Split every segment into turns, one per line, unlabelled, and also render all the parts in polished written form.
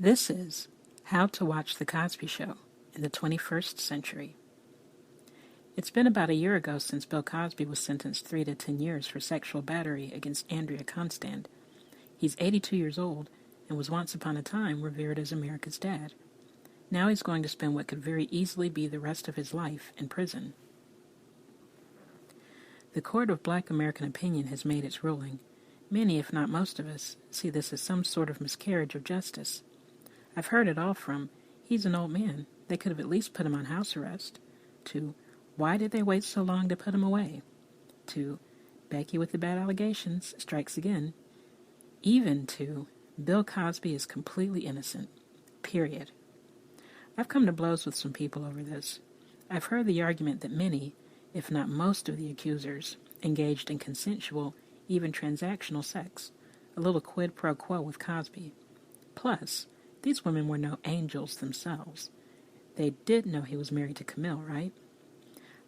This is How to Watch The Cosby Show in the 21st Century. It's been about a year ago since Bill Cosby was sentenced 3 to 10 years for sexual battery against Andrea Constand. He's 82 years old and was once upon a time revered as America's dad. Now he's going to spend what could very easily be the rest of his life in prison. The court of Black American opinion has made its ruling. Many, if not most of us, see this as some sort of miscarriage of justice. I've heard it all from, he's an old man, they could have at least put him on house arrest, to, why did they wait so long to put him away, to, Becky with the bad allegations strikes again, even to, Bill Cosby is completely innocent, period. I've come to blows with some people over this. I've heard the argument that many, if not most of the accusers, engaged in consensual, even transactional sex, a little quid pro quo with Cosby. Plus, these women were no angels themselves. They did know he was married to Camille, right?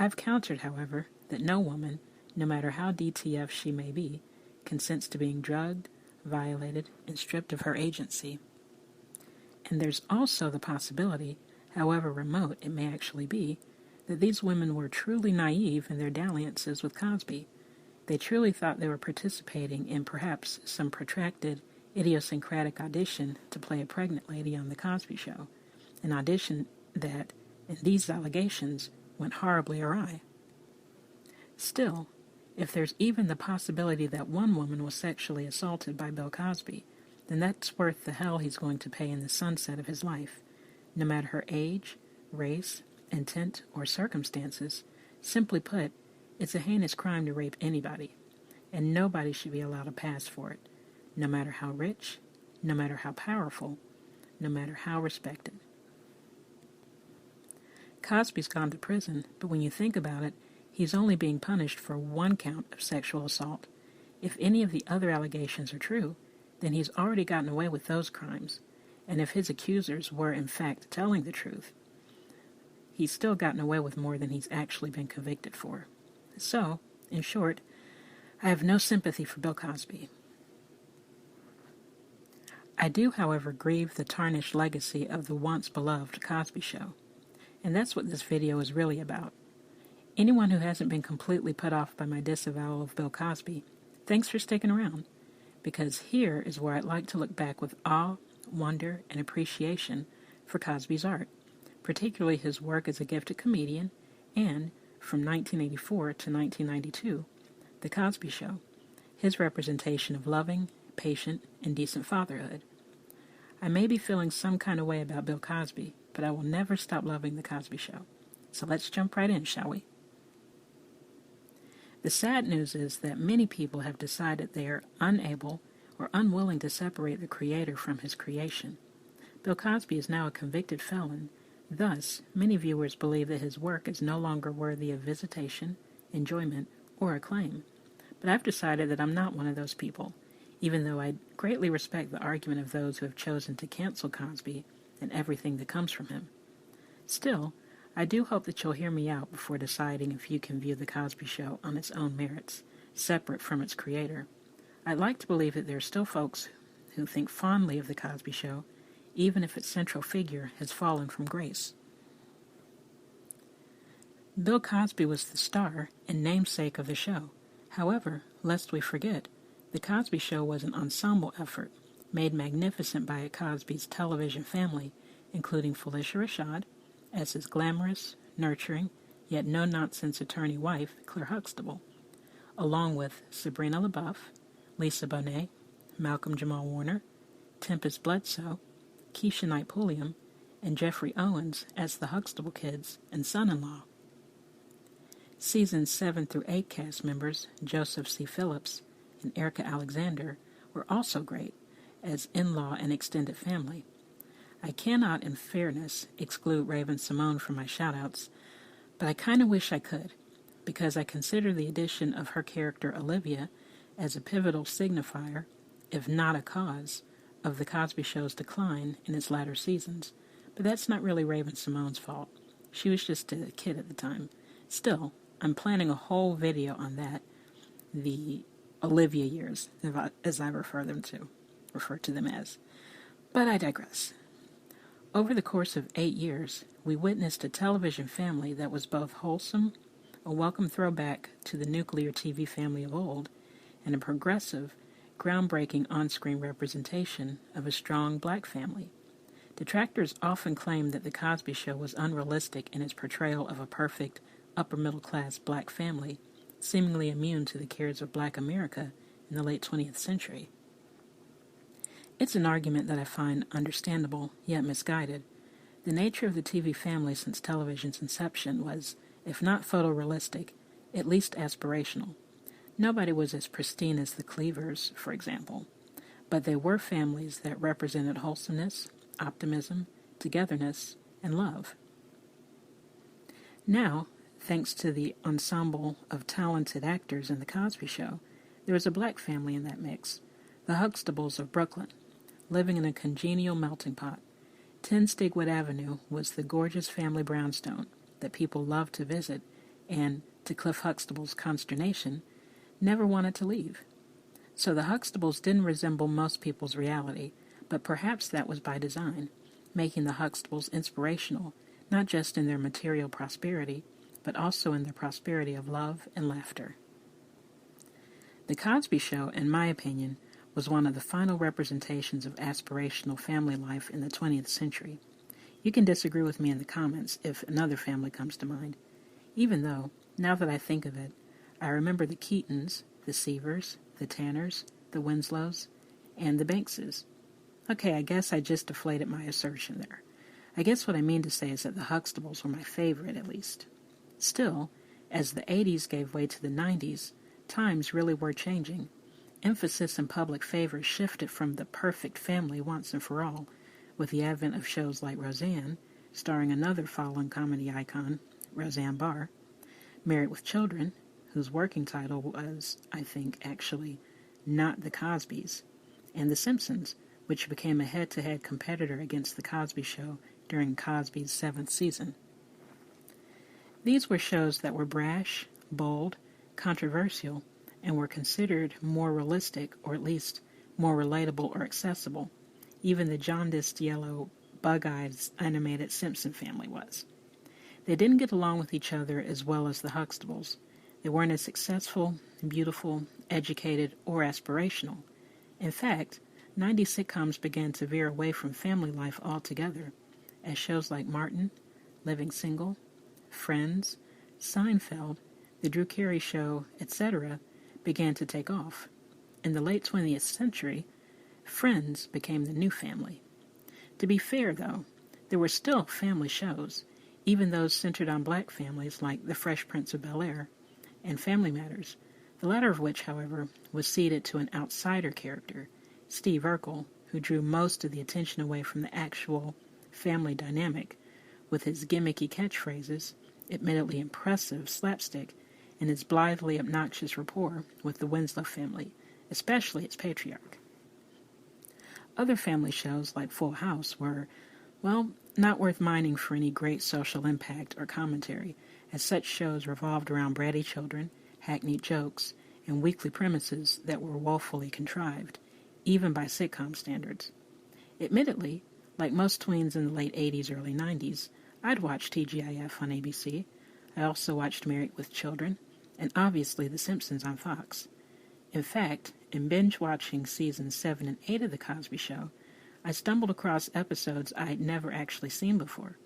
I've countered, however, that no woman, no matter how DTF she may be, consents to being drugged, violated, and stripped of her agency. And there's also the possibility, however remote it may actually be, that these women were truly naive in their dalliances with Cosby. They truly thought they were participating in perhaps some protracted, idiosyncratic audition to play a pregnant lady on The Cosby Show, an audition that, in these allegations, went horribly awry. Still, if there's even the possibility that one woman was sexually assaulted by Bill Cosby, then that's worth the hell he's going to pay in the sunset of his life, no matter her age, race, intent, or circumstances. Simply put, it's a heinous crime to rape anybody, and nobody should be allowed a pass for it, no matter how rich, no matter how powerful, no matter how respected. Cosby's gone to prison, but when you think about it, he's only being punished for one count of sexual assault. If any of the other allegations are true, then he's already gotten away with those crimes, and if his accusers were in fact telling the truth, he's still gotten away with more than he's actually been convicted for. So, in short, I have no sympathy for Bill Cosby. I do, however, grieve the tarnished legacy of the once-beloved Cosby Show, and that's what this video is really about. Anyone who hasn't been completely put off by my disavowal of Bill Cosby, thanks for sticking around, because here is where I'd like to look back with awe, wonder, and appreciation for Cosby's art, particularly his work as a gifted comedian and, from 1984 to 1992, The Cosby Show, his representation of loving, patient, and decent fatherhood. I may be feeling some kind of way about Bill Cosby, but I will never stop loving The Cosby Show. So let's jump right in, shall we? The sad news is that many people have decided they are unable or unwilling to separate the creator from his creation. Bill Cosby is now a convicted felon. Thus, many viewers believe that his work is no longer worthy of visitation, enjoyment, or acclaim. But I've decided that I'm not one of those people, even though I greatly respect the argument of those who have chosen to cancel Cosby and everything that comes from him. Still, I do hope that you'll hear me out before deciding if you can view The Cosby Show on its own merits, separate from its creator. I'd like to believe that there are still folks who think fondly of The Cosby Show, even if its central figure has fallen from grace. Bill Cosby was the star and namesake of the show. However, lest we forget, The Cosby Show was an ensemble effort, made magnificent by Cosby's television family, including Felicia Rashad, as his glamorous, nurturing, yet no-nonsense attorney wife, Claire Huxtable, along with Sabrina LaBeouf, Lisa Bonet, Malcolm Jamal Warner, Tempest Bledsoe, Keisha Knight Pulliam, and Jeffrey Owens as the Huxtable kids and son-in-law. Seasons 7 through 8 cast members, Joseph C. Phillips and Erica Alexander, were also great as in-law and extended family. I cannot, in fairness, exclude Raven Simone from my shout-outs, but I kind of wish I could, because I consider the addition of her character Olivia as a pivotal signifier, if not a cause, of The Cosby Show's decline in its latter seasons. But that's not really Raven Simone's fault. She was just a kid at the time. Still, I'm planning a whole video on that, the Olivia years, as I refer to them as. But I digress. Over the course of 8 years, we witnessed a television family that was both wholesome, a welcome throwback to the nuclear TV family of old, and a progressive, groundbreaking on-screen representation of a strong black family. Detractors often claim that The Cosby Show was unrealistic in its portrayal of a perfect, upper-middle-class black family, seemingly immune to the cares of black America in the late 20th century. It's an argument that I find understandable, yet misguided. The nature of the TV family since television's inception was, if not photorealistic, at least aspirational. Nobody was as pristine as the Cleavers, for example, but they were families that represented wholesomeness, optimism, togetherness, and love. Now, thanks to the ensemble of talented actors in The Cosby Show, there is a black family in that mix, the Huxtables of Brooklyn, living in a congenial melting pot. 10 Stigwood Avenue was the gorgeous family brownstone that people loved to visit and, to Cliff Huxtable's consternation, never wanted to leave. So the Huxtables didn't resemble most people's reality, but perhaps that was by design, making the Huxtables inspirational, not just in their material prosperity, but also in their prosperity of love and laughter. The Cosby Show, in my opinion, was one of the final representations of aspirational family life in the 20th century. You can disagree with me in the comments if another family comes to mind, even though, now that I think of it, I remember the Keatons, the Seavers, the Tanners, the Winslows, and the Bankses. Okay, I guess I just deflated my assertion there. I guess what I mean to say is that the Huxtables were my favorite, at least. Still, as the 80s gave way to the 90s, times really were changing. Emphasis and public favor shifted from the perfect family once and for all, with the advent of shows like Roseanne, starring another fallen comedy icon, Roseanne Barr, Married with Children, whose working title was, I think, actually, Not the Cosbys, and The Simpsons, which became a head-to-head competitor against The Cosby Show during Cosby's 7th season. These were shows that were brash, bold, controversial, and were considered more realistic, or at least more relatable or accessible. Even the jaundiced yellow, bug-eyed, animated Simpson family was. They didn't get along with each other as well as the Huxtables. They weren't as successful, beautiful, educated, or aspirational. In fact, 90s sitcoms began to veer away from family life altogether, as shows like Martin, Living Single, Friends, Seinfeld, The Drew Carey Show, etc., began to take off. In the late 20th century, Friends became the new family. To be fair, though, there were still family shows, even those centered on black families like The Fresh Prince of Bel-Air and Family Matters, the latter of which, however, was ceded to an outsider character, Steve Urkel, who drew most of the attention away from the actual family dynamic, with his gimmicky catchphrases, admittedly impressive slapstick, and his blithely obnoxious rapport with the Winslow family, especially its patriarch. Other family shows like Full House were, well, not worth mining for any great social impact or commentary, as such shows revolved around bratty children, hackneyed jokes, and weekly premises that were woefully contrived, even by sitcom standards. Admittedly, like most tweens in the late 80s, early 90s, I'd watched TGIF on ABC. I also watched Married with Children, and obviously The Simpsons on Fox. In fact, in binge-watching seasons 7 and 8 of The Cosby Show, I stumbled across episodes I had never actually seen before.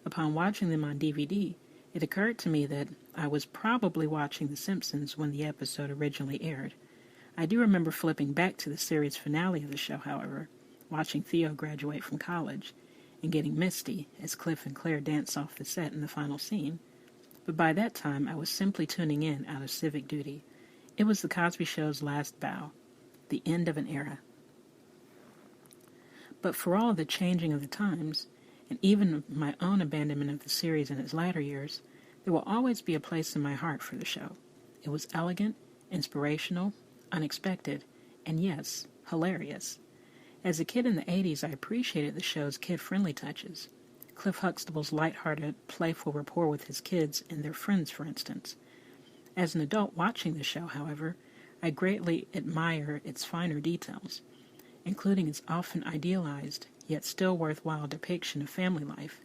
Upon watching them on DVD, it occurred to me that I was probably watching The Simpsons when the episode originally aired. I do remember flipping back to the series finale of the show, however, watching Theo graduate from college, and getting misty as Cliff and Claire dance off the set in the final scene. But by that time, I was simply tuning in out of civic duty. It was The Cosby Show's last bow, the end of an era. But for all the changing of the times, and even my own abandonment of the series in its latter years, there will always be a place in my heart for the show. It was elegant, inspirational, unexpected, and yes, hilarious. As a kid in the 80s, I appreciated the show's kid-friendly touches. Cliff Huxtable's lighthearted, playful rapport with his kids and their friends, for instance. As an adult watching the show, however, I greatly admire its finer details. including its often idealized, yet still worthwhile depiction of family life,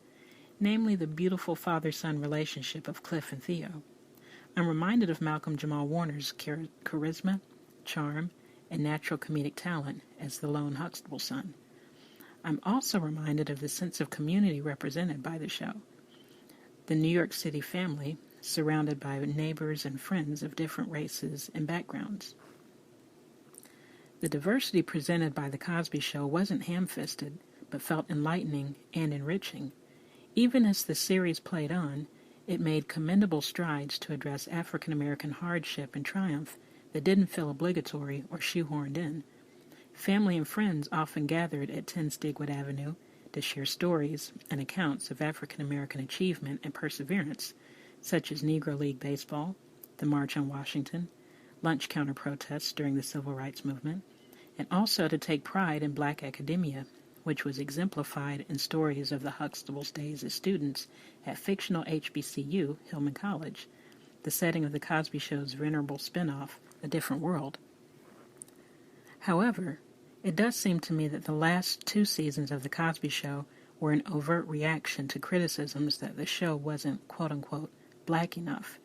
namely the beautiful father-son relationship of Cliff and Theo. I'm reminded of Malcolm Jamal Warner's charisma, charm, and natural comedic talent as the lone Huxtable son. I'm also reminded of the sense of community represented by the show. The New York City family, surrounded by neighbors and friends of different races and backgrounds. The diversity presented by The Cosby Show wasn't ham-fisted, but felt enlightening and enriching. Even as the series played on, it made commendable strides to address African American hardship and triumph that didn't feel obligatory or shoehorned in. Family and friends often gathered at 10 Stigwood Avenue to share stories and accounts of African American achievement and perseverance, such as Negro League Baseball, the March on Washington, lunch counter protests during the Civil Rights Movement, and also to take pride in black academia, which was exemplified in stories of the Huxtables' days as students at fictional HBCU, Hillman College, the setting of The Cosby Show's venerable spinoff, A Different World. However, it does seem to me that the last 2 seasons of The Cosby Show were an overt reaction to criticisms that the show wasn't, quote-unquote, black enough,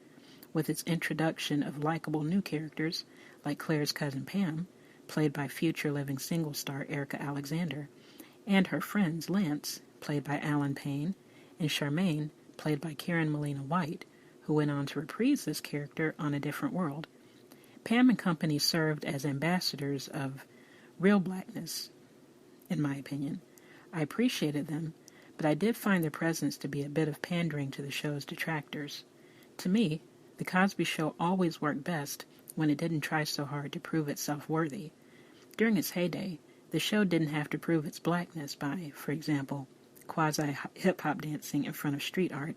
with its introduction of likable new characters like Claire's cousin Pam, played by future living single star Erica Alexander, and her friends Lance, played by Alan Payne, and Charmaine, played by Karen Molina White, who went on to reprise this character on A Different World. Pam and company served as ambassadors of real blackness, in my opinion. I appreciated them, but I did find their presence to be a bit of pandering to the show's detractors. To me, The Cosby Show always worked best when it didn't try so hard to prove itself worthy. During its heyday, the show didn't have to prove its blackness by, for example, quasi-hip-hop dancing in front of street art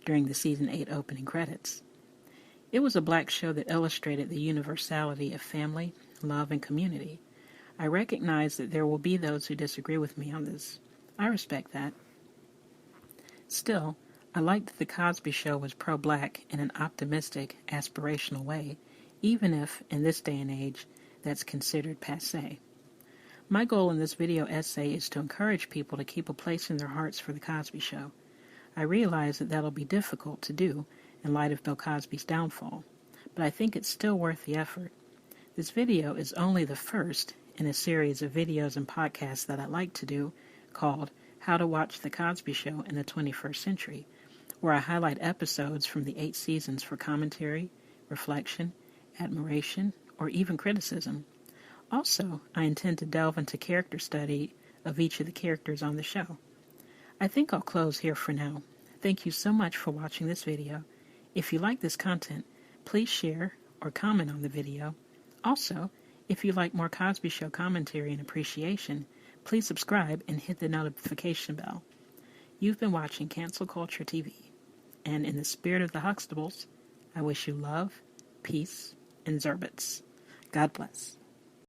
during the Season 8 opening credits. It was a black show that illustrated the universality of family, love, and community. I recognize that there will be those who disagree with me on this. I respect that. Still, I liked that The Cosby Show was pro-black in an optimistic, aspirational way, even if, in this day and age, that's considered passé. My goal in this video essay is to encourage people to keep a place in their hearts for The Cosby Show. I realize that that'll be difficult to do in light of Bill Cosby's downfall, but I think it's still worth the effort. This video is only the first in a series of videos and podcasts that I like to do called How to Watch The Cosby Show in the 21st Century, where I highlight episodes from the 8 seasons for commentary, reflection, admiration, or even criticism. Also, I intend to delve into character study of each of the characters on the show. I think I'll close here for now. Thank you so much for watching this video. If you like this content, please share or comment on the video. Also, if you like more Cosby Show commentary and appreciation, please subscribe and hit the notification bell. You've been watching Cancel Culture TV, and in the spirit of the Huxtables, I wish you love, peace, and Zerbits. God bless.